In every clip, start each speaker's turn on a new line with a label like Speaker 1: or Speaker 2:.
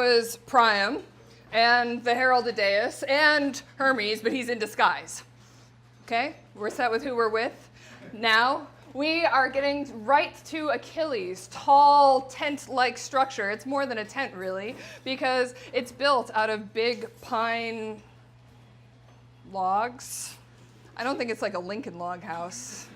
Speaker 1: was Priam and the herald Idaeus and Hermes, but he's in disguise. Okay, we're set with who we're with. Now, we are getting right to Achilles' tall tent-like structure. It's more than a tent, really, because it's built out of big pine logs. I don't think it's like a Lincoln log house.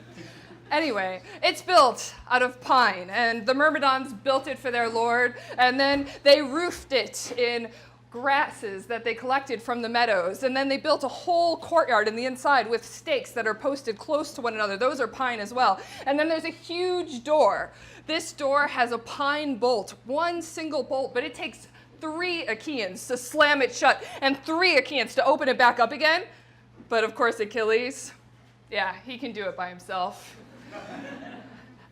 Speaker 1: Anyway, it's built out of pine, and the Myrmidons built it for their lord, and then they roofed it in grasses that they collected from the meadows, and then they built a whole courtyard in the inside with stakes that are posted close to one another. Those are pine as well. And then there's a huge door. This door has a pine bolt, one single bolt, but it takes 3 Achaeans to slam it shut and 3 Achaeans to open it back up again. But of course Achilles, yeah, he can do it by himself.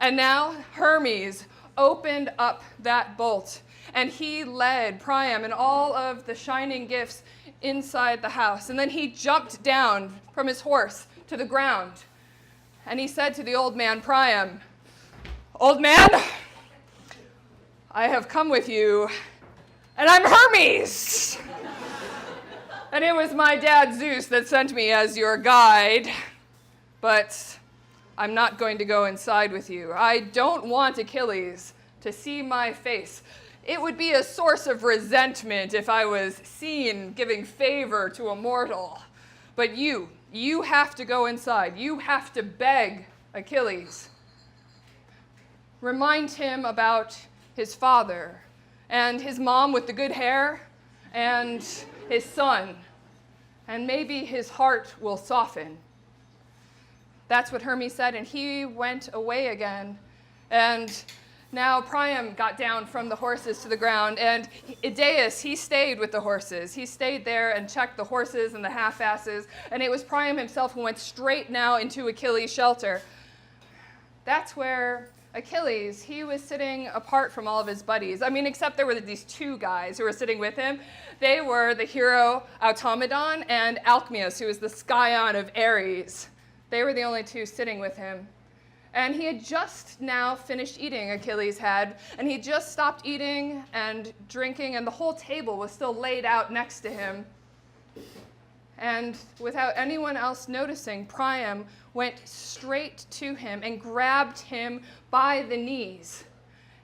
Speaker 1: And now Hermes opened up that bolt, and he led Priam and all of the shining gifts inside the house. And then he jumped down from his horse to the ground. And he said to the old man, Priam, "Old man, I have come with you, and I'm Hermes. And it was my dad Zeus that sent me as your guide, but I'm not going to go inside with you. I don't want Achilles to see my face. It would be a source of resentment if I was seen giving favor to a mortal. But you have to go inside. You have to beg Achilles. Remind him about his father and his mom with the good hair and his son, and maybe his heart will soften." That's what Hermes said, and he went away again. And now Priam got down from the horses to the ground, and Idaeus, he stayed with the horses. He stayed there and checked the horses and the half-asses, and it was Priam himself who went straight now into Achilles' shelter. That's where Achilles, he was sitting apart from all of his buddies. I mean, except there were these 2 guys who were sitting with him. They were the hero Automedon and Alcmeus, who was the scion of Ares. They were the only 2 sitting with him. And he had just now finished eating, Achilles had, and he just stopped eating and drinking, and the whole table was still laid out next to him. And without anyone else noticing, Priam went straight to him and grabbed him by the knees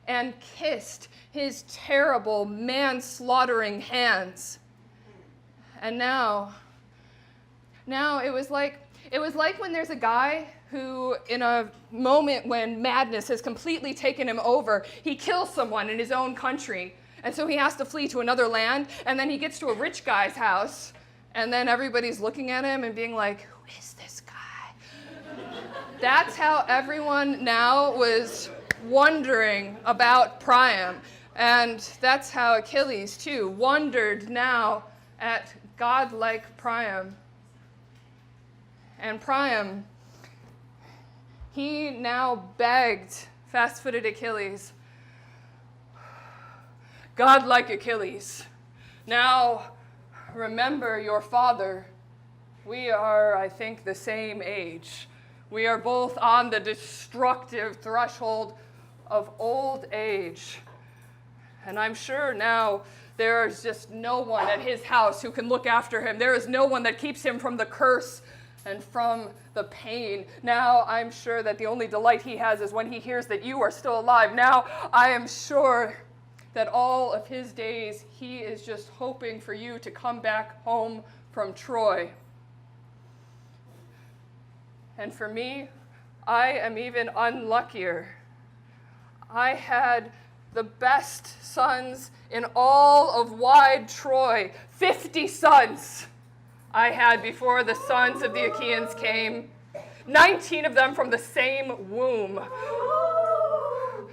Speaker 1: and kissed his terrible, man-slaughtering hands. And now it was like when there's a guy who, in a moment when madness has completely taken him over, he kills someone in his own country, and so he has to flee to another land, and then he gets to a rich guy's house, and then everybody's looking at him and being like, "Who is this guy?" That's how everyone now was wondering about Priam, and that's how Achilles, too, wondered now at godlike Priam. And Priam, he now begged fast-footed Achilles, "Godlike Achilles, now remember your father. We are, I think, the same age. We are both on the destructive threshold of old age. And I'm sure now there is just no one at his house who can look after him. There is no one that keeps him from the curse and from the pain. Now I'm sure that the only delight he has is when he hears that you are still alive. Now I am sure that all of his days he is just hoping for you to come back home from Troy. And for me, I am even unluckier. I had the best sons in all of wide Troy, 50 sons. I had before the sons of the Achaeans came, 19 of them from the same womb.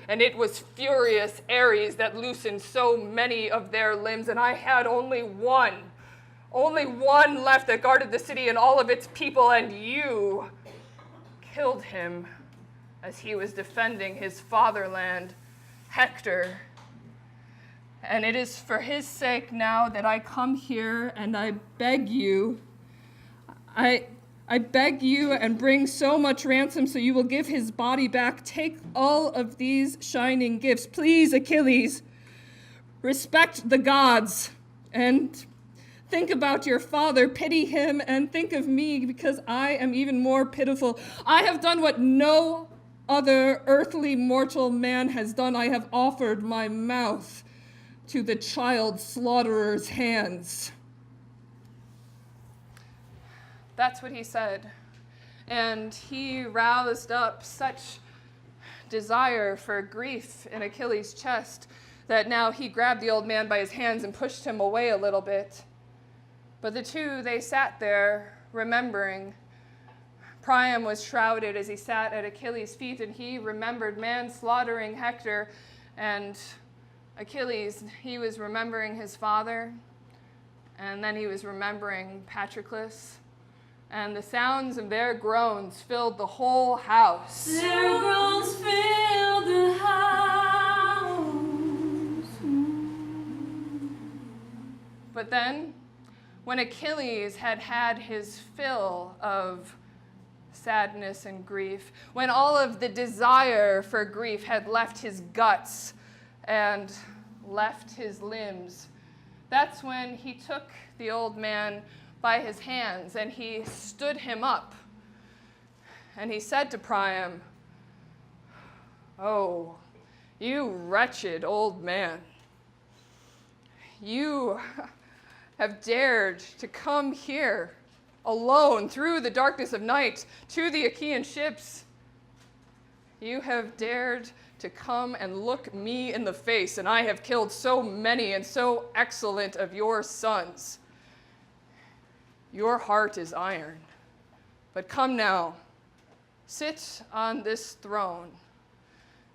Speaker 1: And it was furious Ares that loosened so many of their limbs, and I had only one left that guarded the city and all of its people, and you killed him as he was defending his fatherland, Hector. And it is for his sake now that I come here and I beg you. I beg you and bring so much ransom so you will give his body back. Take all of these shining gifts. Please, Achilles, respect the gods, and think about your father, pity him, and think of me, because I am even more pitiful. I have done what no other earthly mortal man has done. I have offered my mouth to the child slaughterer's hands." That's what he said. And he roused up such desire for grief in Achilles' chest that now he grabbed the old man by his hands and pushed him away a little bit. But the two, they sat there remembering. Priam was shrouded as he sat at Achilles' feet, and he remembered man slaughtering Hector, and Achilles, he was remembering his father, and then he was remembering Patroclus, and the sounds of their groans filled the whole house.
Speaker 2: Their groans filled the house.
Speaker 1: But then, when Achilles had had his fill of sadness and grief, when all of the desire for grief had left his guts and left his limbs, that's when he took the old man by his hands and he stood him up. And he said to Priam, "Oh, you wretched old man, you have dared to come here alone through the darkness of night to the Achaean ships. You have dared to come and look me in the face, and I have killed so many and so excellent of your sons. Your heart is iron. But come now, sit on this throne,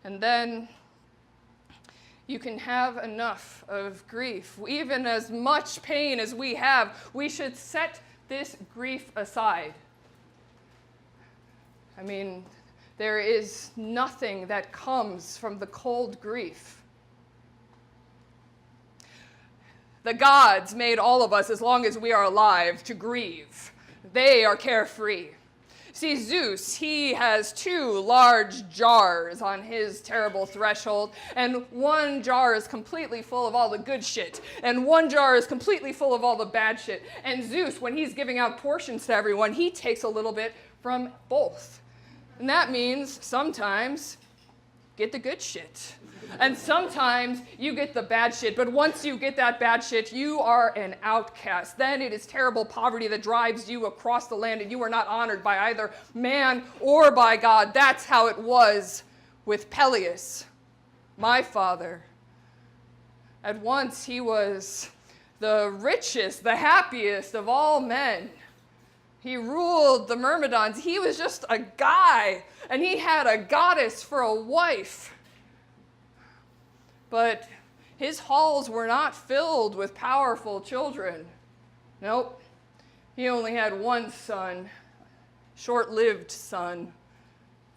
Speaker 1: and then you can have enough of grief. Even as much pain as we have, we should set this grief aside." I mean, there is nothing that comes from the cold grief. The gods made all of us, as long as we are alive, to grieve. They are carefree. See, Zeus, he has 2 large jars on his terrible threshold, and one jar is completely full of all the good shit, and one jar is completely full of all the bad shit. And Zeus, when he's giving out portions to everyone, he takes a little bit from both. And that means sometimes get the good shit. And sometimes you get the bad shit, but once you get that bad shit, you are an outcast. Then it is terrible poverty that drives you across the land, and you are not honored by either man or by God. That's how it was with Peleus, my father. At once he was the richest, the happiest of all men. He ruled the Myrmidons. He was just a guy, and he had a goddess for a wife. But his halls were not filled with powerful children. Nope. He only had one son, short-lived son.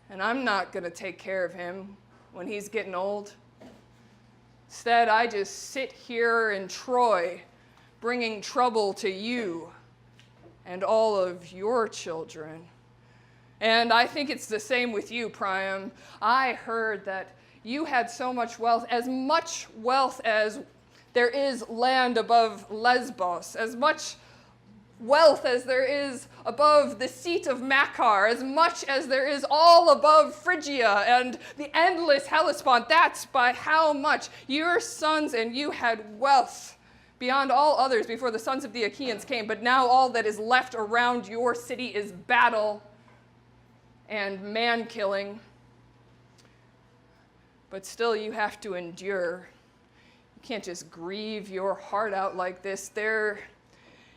Speaker 1: And I'm not going to take care of him when he's getting old. Instead, I just sit here in Troy, bringing trouble to you and all of your children. And I think it's the same with you, Priam. I heard that you had so much wealth as there is land above Lesbos, as much wealth as there is above the seat of Makar, as much as there is all above Phrygia and the endless Hellespont. That's by how much your sons and you had wealth beyond all others before the sons of the Achaeans came. But now all that is left around your city is battle and man-killing. But still you have to endure. You can't just grieve your heart out like this. There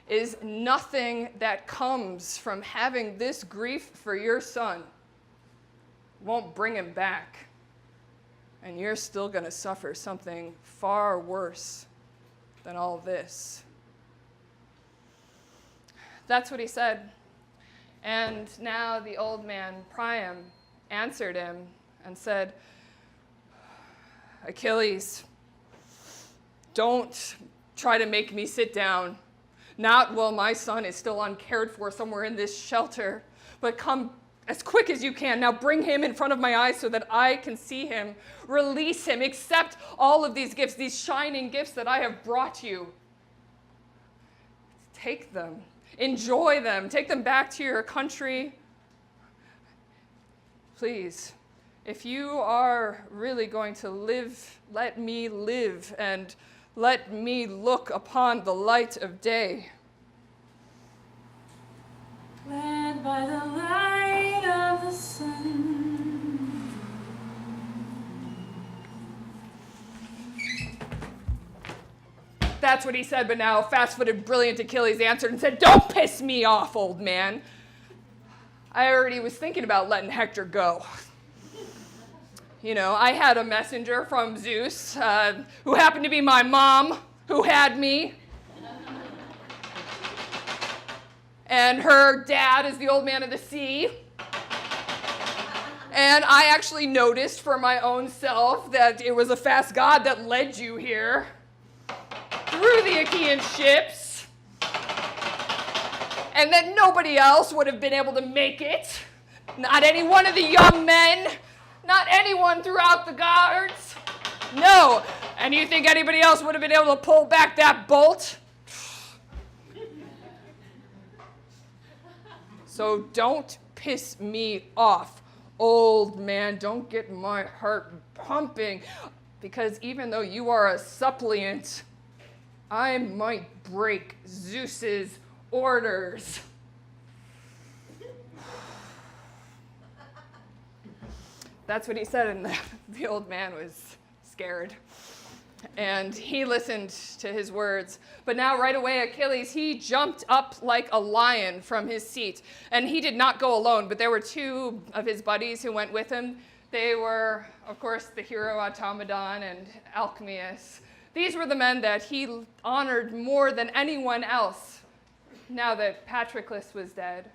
Speaker 1: is nothing that comes from having this grief for your son. It won't bring him back. And you're still going to suffer something far worse than all this. That's what he said. And now the old man, Priam, answered him and said, "Achilles, don't try to make me sit down. Not while my son is still uncared for somewhere in this shelter, but come as quick as you can. Now bring him in front of my eyes so that I can see him. Release him. Accept all of these gifts, these shining gifts that I have brought you. Take them. Enjoy them. Take them back to your country. Please, if you are really going to live, let me live, and let me look upon the light of day.
Speaker 2: Led by the light of the sun.
Speaker 1: That's what he said, but now fast-footed, brilliant Achilles answered and said, "Don't piss me off, old man. I already was thinking about letting Hector go. You know, I had a messenger from Zeus who happened to be my mom, who had me. And her dad is the old man of the sea. And I actually noticed for my own self that it was a fast god that led you here through the Achaean ships, and that nobody else would have been able to make it. Not any one of the young men, not anyone throughout the guards. No. And you think anybody else would have been able to pull back that bolt? So don't piss me off, old man. Don't get my heart pumping, because even though you are a suppliant, I might break Zeus's orders. That's what he said, and the old man was scared. And he listened to his words. But now right away, Achilles, he jumped up like a lion from his seat. And he did not go alone, but there were two of his buddies who went with him. They were, of course, the hero Automedon and Alchemius. These were the men that he honored more than anyone else now that Patroclus was dead.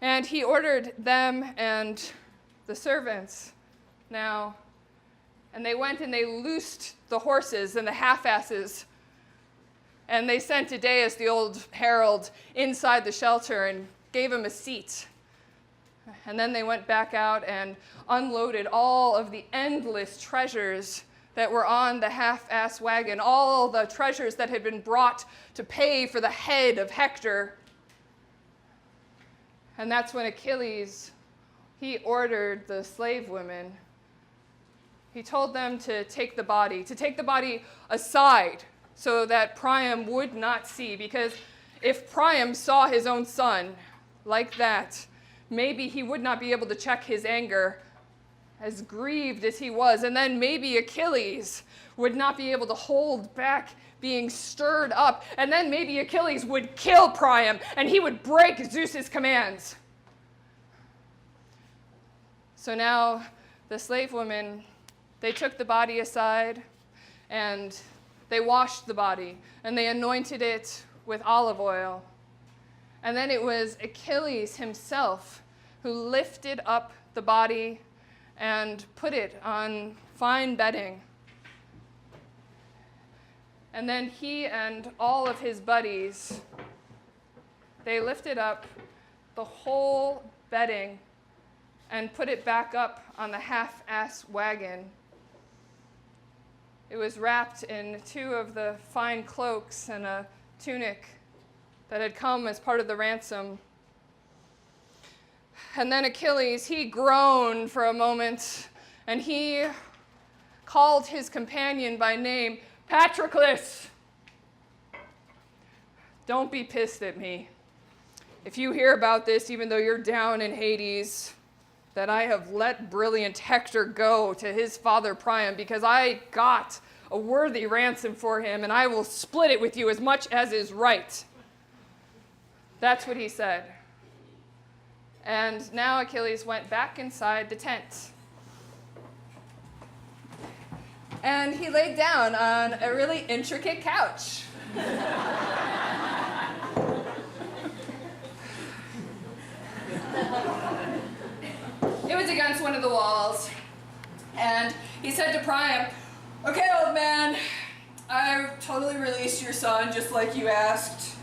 Speaker 1: And he ordered them and the servants now, and they went and they loosed the horses and the half-asses, and they sent Idaeus, the old herald, inside the shelter and gave him a seat. And then they went back out and unloaded all of the endless treasures that were on the half-ass wagon, all the treasures that had been brought to pay for the head of Hector. And that's when Achilles, he ordered the slave women. He told them to take the body aside so that Priam would not see, because if Priam saw his own son like that, maybe he would not be able to check his anger, as grieved as he was, and then maybe Achilles would not be able to hold back being stirred up, and then maybe Achilles would kill Priam, and he would break Zeus's commands. So now the slave women, they took the body aside, and they washed the body, and they anointed it with olive oil. And then it was Achilles himself who lifted up the body and put it on fine bedding. And then he and all of his buddies, they lifted up the whole bedding and put it back up on the half-ass wagon. It was wrapped in two of the fine cloaks and a tunic that had come as part of the ransom. And then Achilles, he groaned for a moment, and he called his companion by name, "Patroclus, don't be pissed at me. If you hear about this, even though you're down in Hades, that I have let brilliant Hector go to his father Priam, because I got a worthy ransom for him, and I will split it with you as much as is right." That's what he said. And now Achilles went back inside the tent. And he laid down on a really intricate couch. It was against one of the walls. And he said to Priam, "Okay, old man, I totally released your son just like you asked.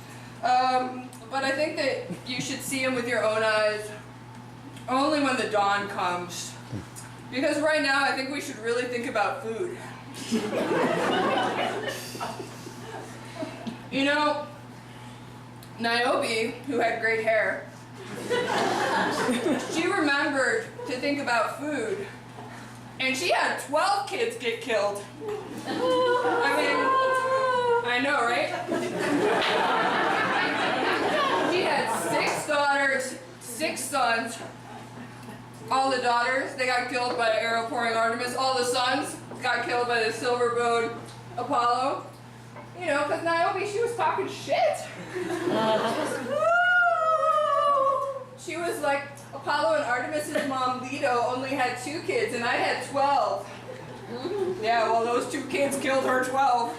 Speaker 1: But I think that you should see him with your own eyes. Only when the dawn comes. Because right now, I think we should really think about food. You know, Niobe, who had great hair, she remembered to think about food. And she had 12 kids get killed. I mean, I know, right? She had 6 daughters, 6 sons. All the daughters, they got killed by arrow-pouring Artemis. All the sons got killed by the silver-bowed Apollo. You know, because Niobe, she was talking shit. She was like, Apollo and Artemis's mom, Leto, only had 2 kids, and I had 12. Yeah, well, those 2 kids killed her 12.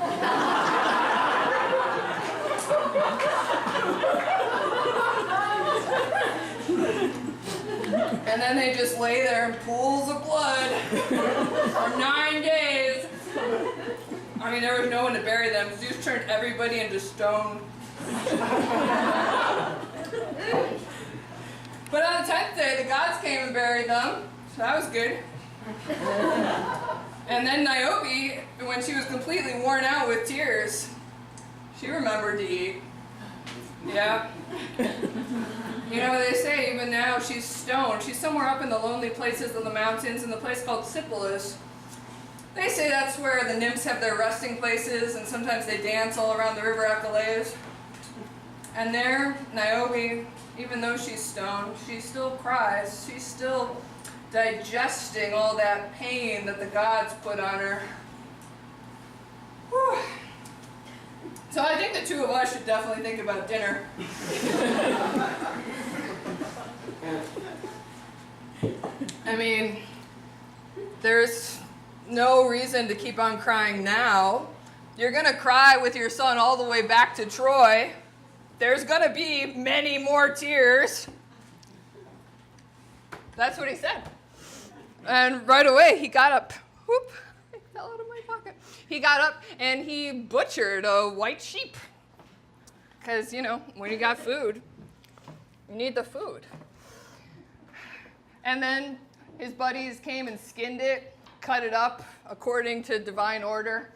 Speaker 1: And then they just lay there in pools of blood for 9 days. I mean, there was no one to bury them. Zeus turned everybody into stone. But on the 10th day, the gods came and buried them, so that was good. And then Niobe, when she was completely worn out with tears, she remembered to eat. Yeah. You know, they say even now she's stoned. She's somewhere up in the lonely places of the mountains in the place called Sipylus. They say that's where the nymphs have their resting places, and sometimes they dance all around the river Achelous. And there, Niobe, even though she's stoned, she still cries. She's still digesting all that pain that the gods put on her. Whew. So I think the 2 of us should definitely think about dinner. I mean, there's no reason to keep on crying now. You're going to cry with your son all the way back to Troy. There's going to be many more tears. That's what he said. And right away, he got up. Whoop, it fell out of my pocket. He got up and he butchered a white sheep. Because, you know, when you got food, you need the food. And then his buddies came and skinned it, cut it up according to divine order.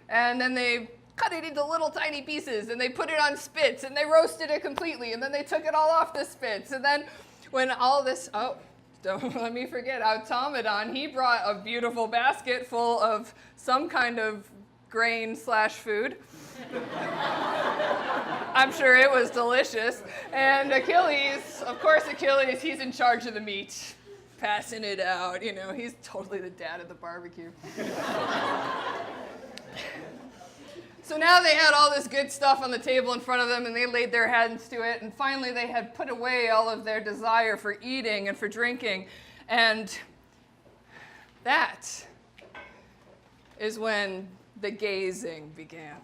Speaker 1: And then they cut it into little tiny pieces, and they put it on spits, and they roasted it completely, and then they took it all off the spits. And then when all this, oh, don't let me forget, Automedon, he brought a beautiful basket full of some kind of grain/food. I'm sure it was delicious. And Achilles, of course Achilles, he's in charge of the meat, passing it out. You know, he's totally the dad of the barbecue. So now they had all this good stuff on the table in front of them, and they laid their hands to it, and finally they had put away all of their desire for eating and for drinking. And that is when the gazing began.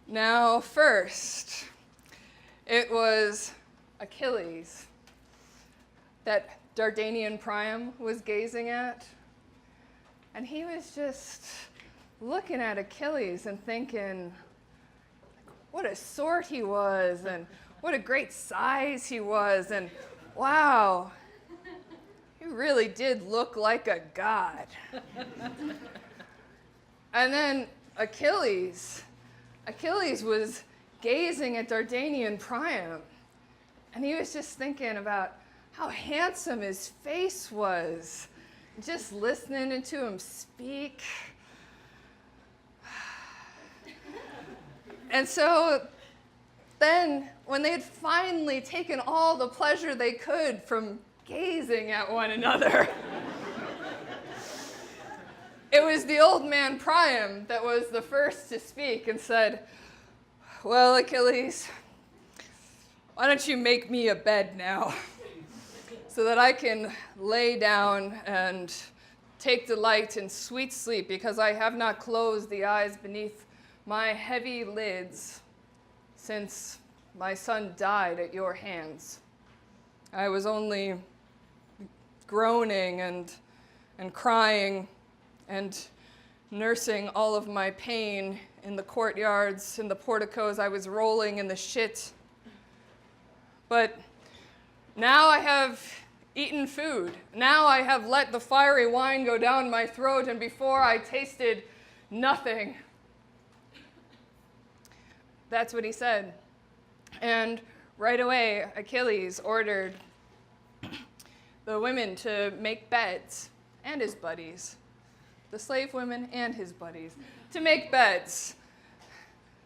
Speaker 1: Now, first, it was Achilles that Dardanian Priam was gazing at, and he was just looking at Achilles and thinking, what a sort he was, and what a great size he was, and wow, he really did look like a god. And then Achilles was gazing at Dardanian Priam, and he was just thinking about how handsome his face was, just listening to him speak. And so then, when they had finally taken all the pleasure they could from gazing at one another, it was the old man Priam that was the first to speak and said, well, Achilles, why don't you make me a bed now so that I can lay down and take delight in sweet sleep, because I have not closed the eyes beneath my heavy lids since my son died at your hands. I was only groaning and crying and nursing all of my pain in the courtyards, in the porticos. I was rolling in the shit. But Now I have eaten food. Now I have let the fiery wine go down my throat, and before I tasted nothing. That's what he said. And right away, Achilles ordered the women to make beds, and his buddies, the slave women and his buddies, to make beds,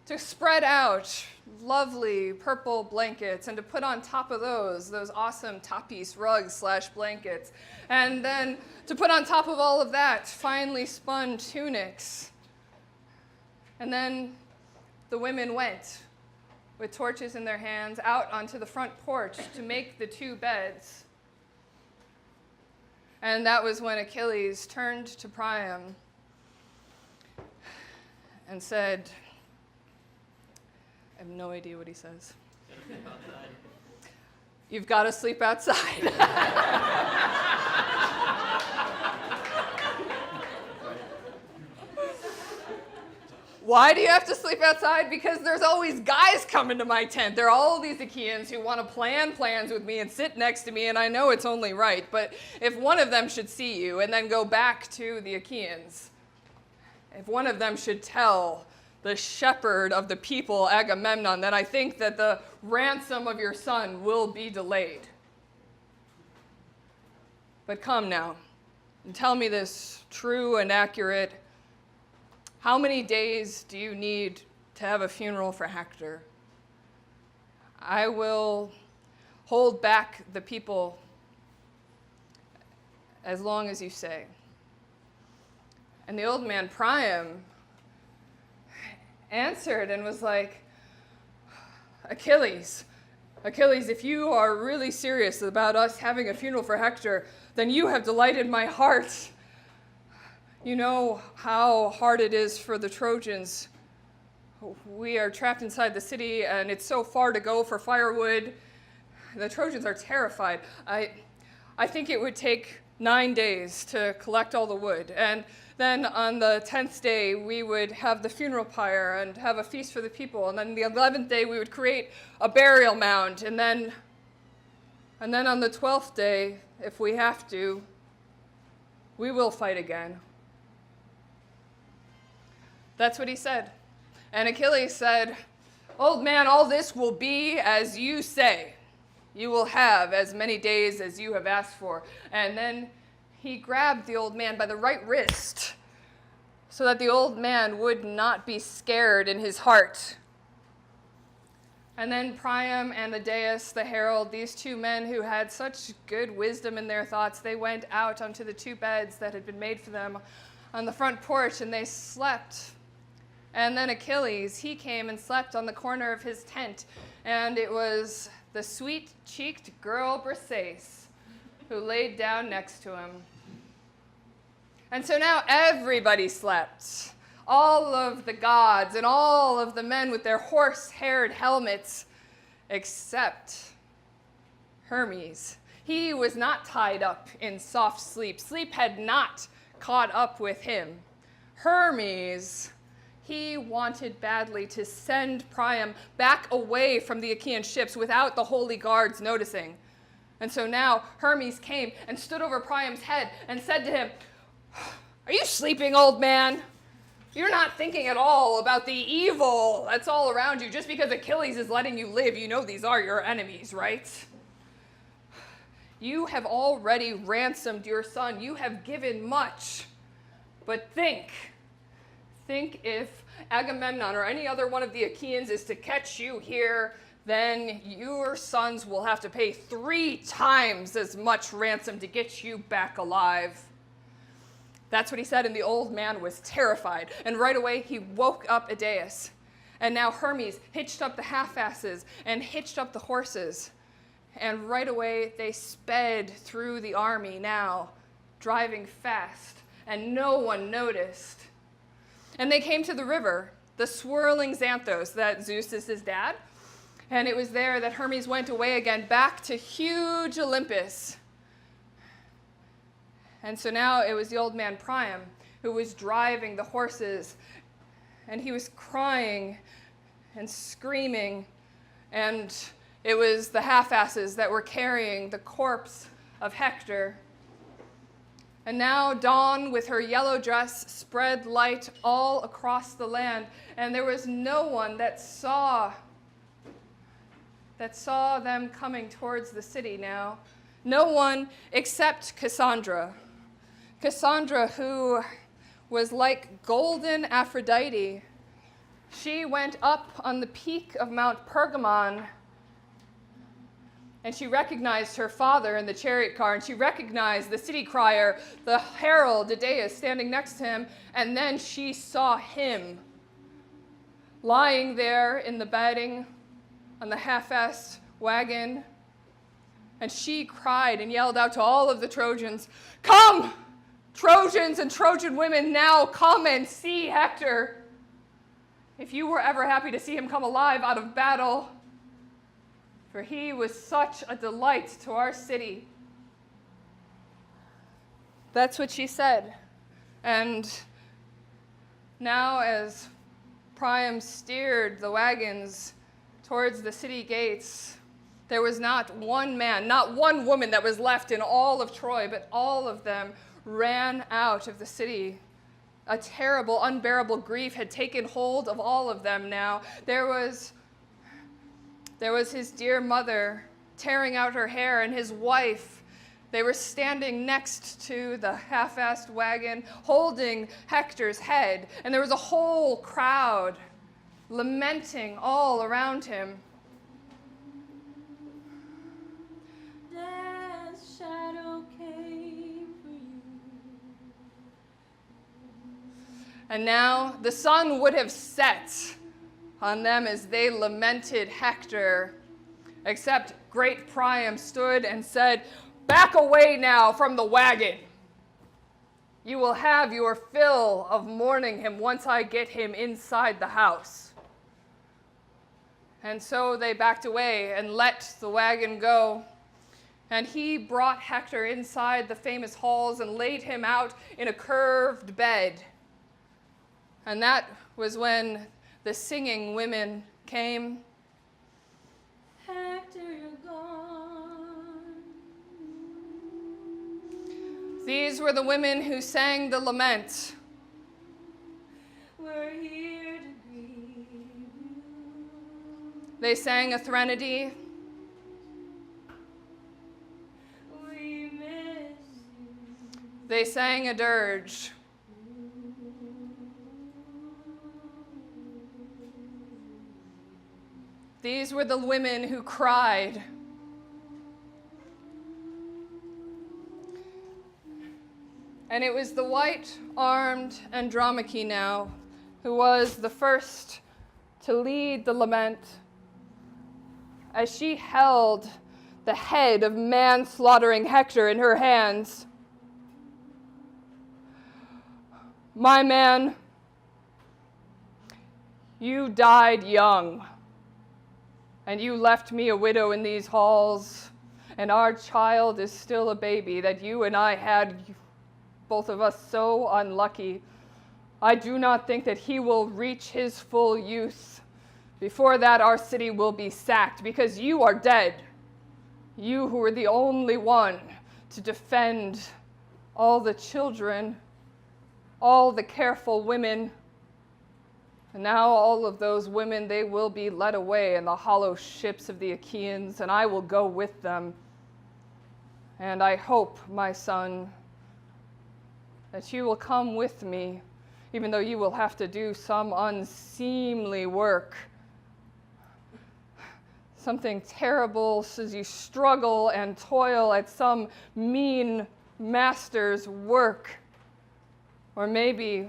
Speaker 1: to spread out lovely purple blankets, and to put on top of those awesome tapis rugs / blankets, and then to put on top of all of that finely spun tunics. And then the women went with torches in their hands out onto the front porch to make the 2 beds. And that was when Achilles turned to Priam and said, I have no idea what he says. You've got to sleep outside. Why do you have to sleep outside? Because there's always guys coming to my tent. There are all these Achaeans who want to plan plans with me and sit next to me, and I know it's only right, but if one of them should see you and then go back to the Achaeans, if one of them should tell the shepherd of the people, Agamemnon, that I think that the ransom of your son will be delayed. But come now, and tell me this true and accurate. How many days do you need to have a funeral for Hector? I will hold back the people as long as you say. And the old man Priam answered and was like, Achilles, if you are really serious about us having a funeral for Hector, then you have delighted my heart. You know how hard it is for the Trojans. We are trapped inside the city, and it's so far to go for firewood. The Trojans are terrified. I think it would take 9 days to collect all the wood, and then on the 10th day, we would have the funeral pyre and have a feast for the people, and then the 11th day, we would create a burial mound, and then on the 12th day, if we have to, we will fight again. That's what he said. And Achilles said, Old man, all this will be as you say. You will have as many days as you have asked for. And then he grabbed the old man by the right wrist so that the old man would not be scared in his heart. And then Priam and Idaeus, the herald, these 2 men who had such good wisdom in their thoughts, they went out onto the 2 beds that had been made for them on the front porch, and they slept. And then Achilles, he came and slept on the corner of his tent, and it was the sweet-cheeked girl Briseis who laid down next to him. And so now everybody slept. All of the gods and all of the men with their horse-haired helmets, except Hermes. He was not tied up in soft sleep. Sleep had not caught up with him. Hermes, he wanted badly to send Priam back away from the Achaean ships without the holy guards noticing. And so now Hermes came and stood over Priam's head and said to him, Are you sleeping, old man? You're not thinking at all about the evil that's all around you. Just because Achilles is letting you live, you know these are your enemies, right? You have already ransomed your son. You have given much. But think if Agamemnon or any other one of the Achaeans is to catch you here, then your sons will have to pay 3 times as much ransom to get you back alive. That's what he said, and the old man was terrified. And right away, he woke up Idaeus. And now Hermes hitched up the half-asses and hitched up the horses. And right away, they sped through the army now, driving fast, and no one noticed. And they came to the river, the swirling Xanthos, that Zeus is his dad. And it was there that Hermes went away again, back to huge Olympus. And so now it was the old man Priam who was driving the horses, and he was crying and screaming, and It was the half-asses that were carrying the corpse of Hector. And now dawn with her yellow dress spread light all across the land, and there was no one that saw them coming towards the city now. No one except Cassandra. Cassandra, who was like golden Aphrodite. She went up on the peak of Mount Pergamon, and she recognized her father in the chariot car, and she recognized the city crier, the herald, Idaeus, standing next to him, and then she saw him lying there in the bedding on the half-assed wagon, and she cried and yelled out to all of the Trojans, "Come, Trojans and Trojan women, now come and see Hector. If you were ever happy to see him come alive out of battle, for he was such a delight to our city." That's what she said. And now as Priam steered the wagons towards the city gates, there was not one man, not one woman that was left in all of Troy, but all of them ran out of the city. A terrible, unbearable grief had taken hold of all of them now. There was his dear mother tearing out her hair, and his wife. They were standing next to the half-assed wagon, holding Hector's head, and there was a whole crowd lamenting all around him.
Speaker 2: Death's shadow came for you.
Speaker 1: And now the sun would have set on them as they lamented Hector, except great Priam stood and said, "Back away now from the wagon. You will have your fill of mourning him once I get him inside the house." And so they backed away and let the wagon go. And he brought Hector inside the famous halls and laid him out in a curved bed. And that was when the singing women came.
Speaker 2: Hector, you're gone.
Speaker 1: These were the women who sang the lament.
Speaker 2: We're here to grieve you.
Speaker 1: They sang a threnody.
Speaker 2: We miss you.
Speaker 1: They sang a dirge. These were the women who cried. And it was the white-armed Andromache now who was the first to lead the lament, as she held the head of man-slaughtering Hector in her hands. "My man, you died young, and you left me a widow in these halls, and our child is still a baby that you and I had, both of us, so unlucky. I do not think that he will reach his full youth. Before that, our city will be sacked, because you are dead. You who were the only one to defend all the children, all the careful women. And now all of those women, they will be led away in the hollow ships of the Achaeans, and I will go with them. And I hope, my son, that you will come with me, even though you will have to do some unseemly work. Something terrible as you struggle and toil at some mean master's work. Or maybe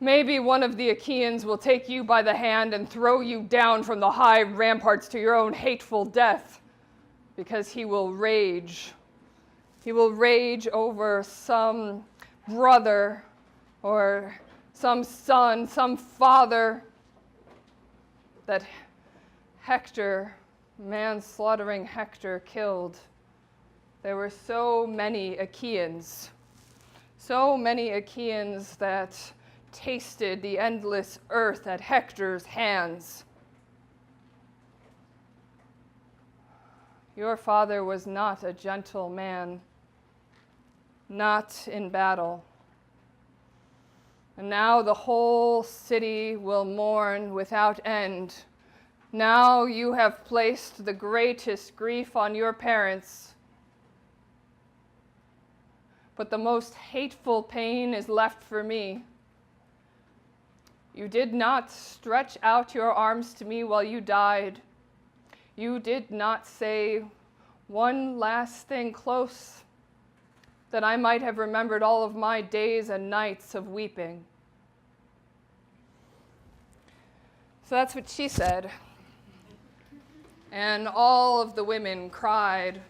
Speaker 1: one of the Achaeans will take you by the hand and throw you down from the high ramparts to your own hateful death, because he will rage. He will rage over some brother or some son, some father that Hector, man-slaughtering Hector, killed. There were so many Achaeans that tasted the endless earth at Hector's hands. Your father was not a gentle man, not in battle. And now the whole city will mourn without end. Now you have placed the greatest grief on your parents. But the most hateful pain is left for me. You did not stretch out your arms to me while you died. You did not say one last thing close that I might have remembered all of my days and nights of weeping. So that's what she said. And all of the women cried.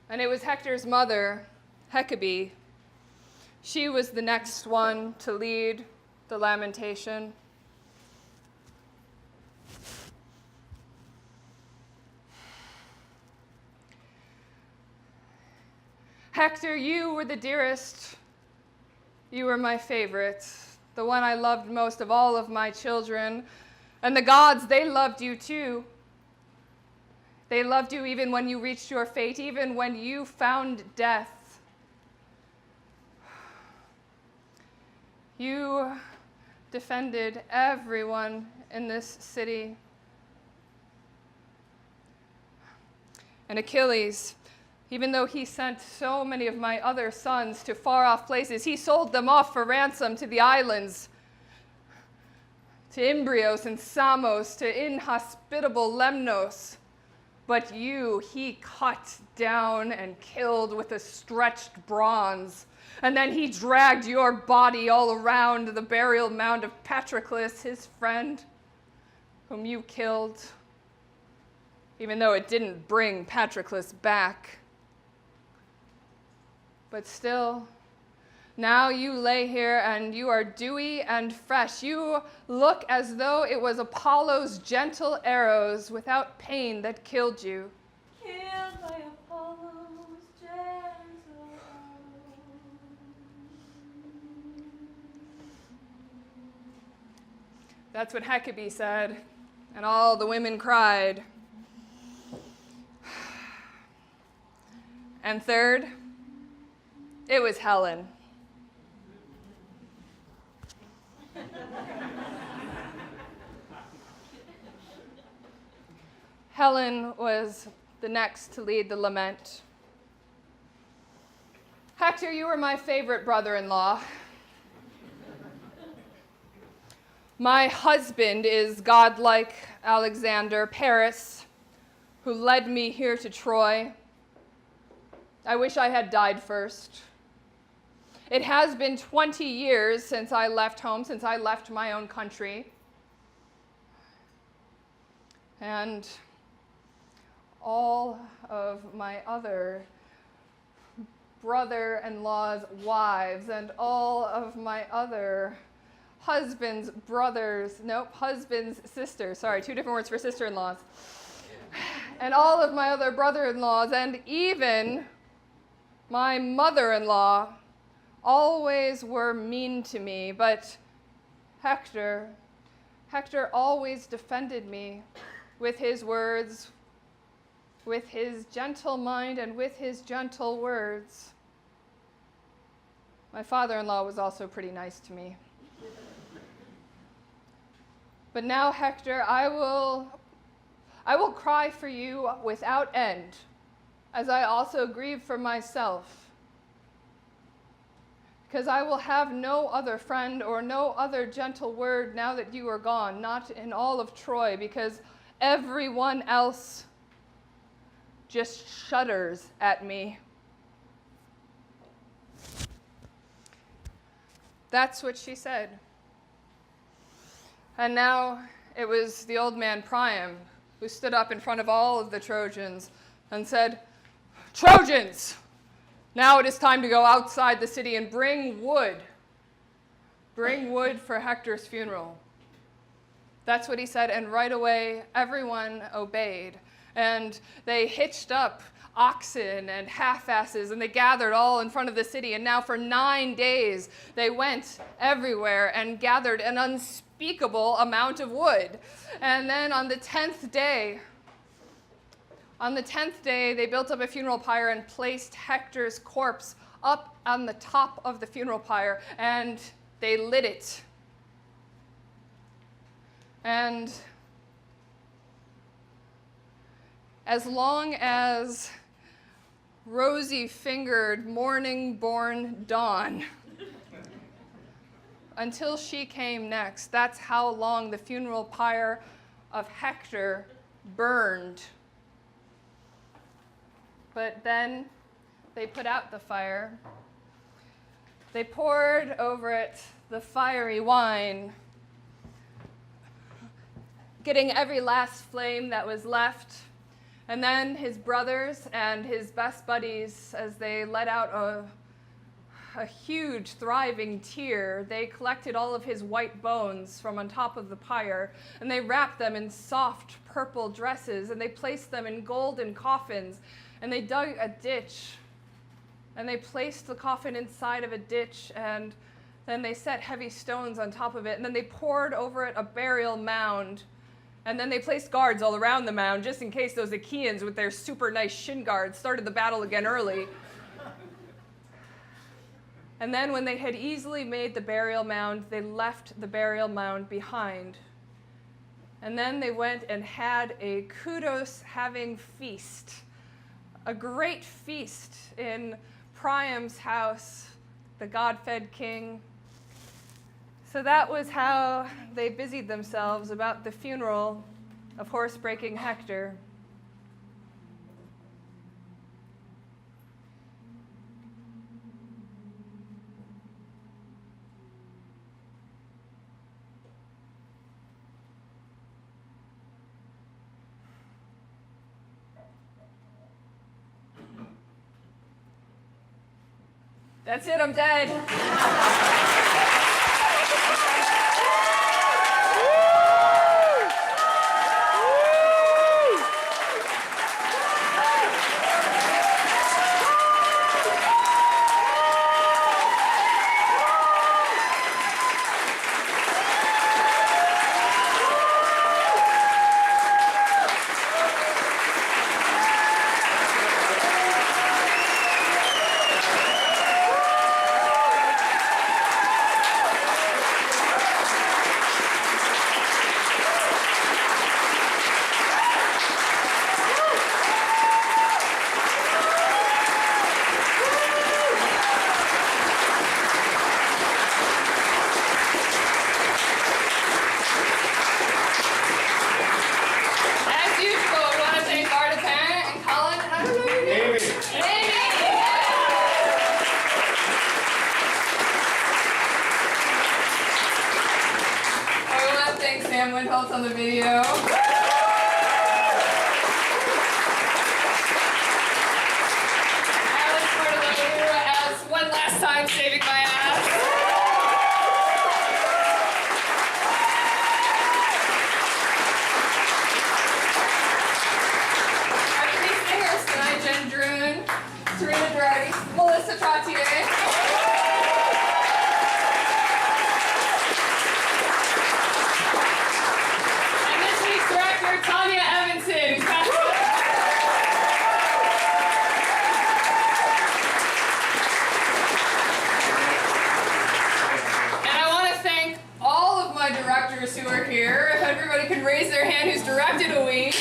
Speaker 1: And it was Hector's mother, Hecabe. She was the next one to lead the lamentation. Hector, you were the dearest. You were my favorite, the one I loved most of all of my children. And the gods, they loved you too. They loved you even when you reached your fate, even when you found death. You defended everyone in this city. And Achilles, even though he sent so many of my other sons to far-off places, he sold them off for ransom to the islands, to Imbrios and Samos, to inhospitable Lemnos. But you, he cut down and killed with a stretched bronze. And then he dragged your body all around the burial mound of Patroclus, his friend, whom you killed, even though it didn't bring Patroclus back. But still, now you lay here and you are dewy and fresh. You look as though it was Apollo's gentle arrows without pain that killed you.
Speaker 2: Killed by Apollo's gentle arrows.
Speaker 1: That's what Hecabe said, and all the women cried. And third, it was Helen. Helen was the next to lead the lament. Hector, you were my favorite brother-in-law. My husband is godlike Alexander Paris, who led me here to Troy. I wish I had died first. It has been 20 years since I left home, since I left my own country. And all of my other brother-in-law's wives and all of my other husband's sisters, sorry, two different words for sister-in-laws, and all of my other brother-in-laws and even my mother-in-law always were mean to me, but Hector always defended me with his words, with his gentle mind, and with his gentle words. My father-in-law was also pretty nice to me. But now, Hector, I will cry for you without end, as I also grieve for myself. Because I will have no other friend or no other gentle word now that you are gone, not in all of Troy, because everyone else just shudders at me. That's what she said. And now it was the old man Priam who stood up in front of all of the Trojans and said, "Trojans! Now it is time to go outside the city and bring wood. Bring wood for Hector's funeral." That's what he said, and right away everyone obeyed. And they hitched up oxen and half-asses, and they gathered all in front of the city. And now for 9 days they went everywhere and gathered an unspeakable unspeakable amount of wood. And then on the 10th day, they built up a funeral pyre and placed Hector's corpse up on the top of the funeral pyre, and they lit it. And as long as rosy-fingered morning-born dawn, until she came next, that's how long the funeral pyre of Hector burned. But then they put out the fire. They poured over it the fiery wine, getting every last flame that was left. And then his brothers and his best buddies, as they let out a huge, thriving tear, they collected all of his white bones from on top of the pyre, and they wrapped them in soft purple dresses, and they placed them in golden coffins, and they dug a ditch, and they placed the coffin inside of a ditch, and then they set heavy stones on top of it, and then they poured over it a burial mound, and then they placed guards all around the mound, just in case those Achaeans with their super nice shin guards started the battle again early. And then when they had easily made the burial mound, they left the burial mound behind. And then they went and had a kudos-having feast, a great feast in Priam's house, the God-fed king. So that was how they busied themselves about the funeral of horse-breaking Hector. That's it, I'm dead. Windholz on the video. Martalogu as one last time saving my ass. Our three singers tonight, Jen Druin, Serena Durardi, Melissa Trottier. Tanya, Evanson. And I want to thank all of my directors who are here. If everybody could raise their hand who's directed a week.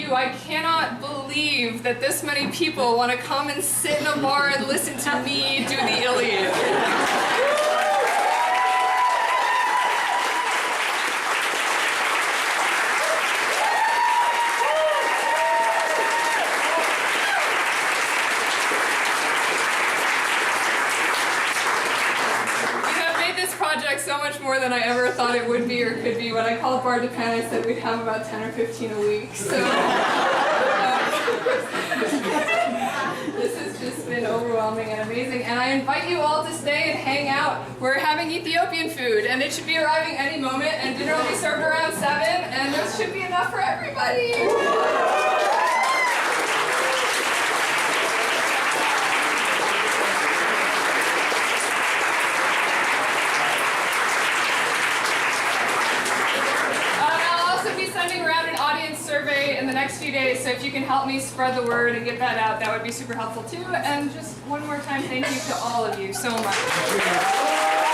Speaker 1: I cannot believe that this many people want to come and sit in a bar and listen to me do the Iliad. So much more than I ever thought it would be or could be. When I called Bar Japan, I said we'd have about 10 or 15 a week. So this This has just been overwhelming and amazing, and I invite you all to stay and hang out. We're having Ethiopian food, and it should be arriving any moment, and dinner will be served around 7, and there should be enough for everybody. Sending around an audience survey in the next few days, so if you can help me spread the word and get that out, that would be super helpful too. And just one more time, thank you to all of you so much.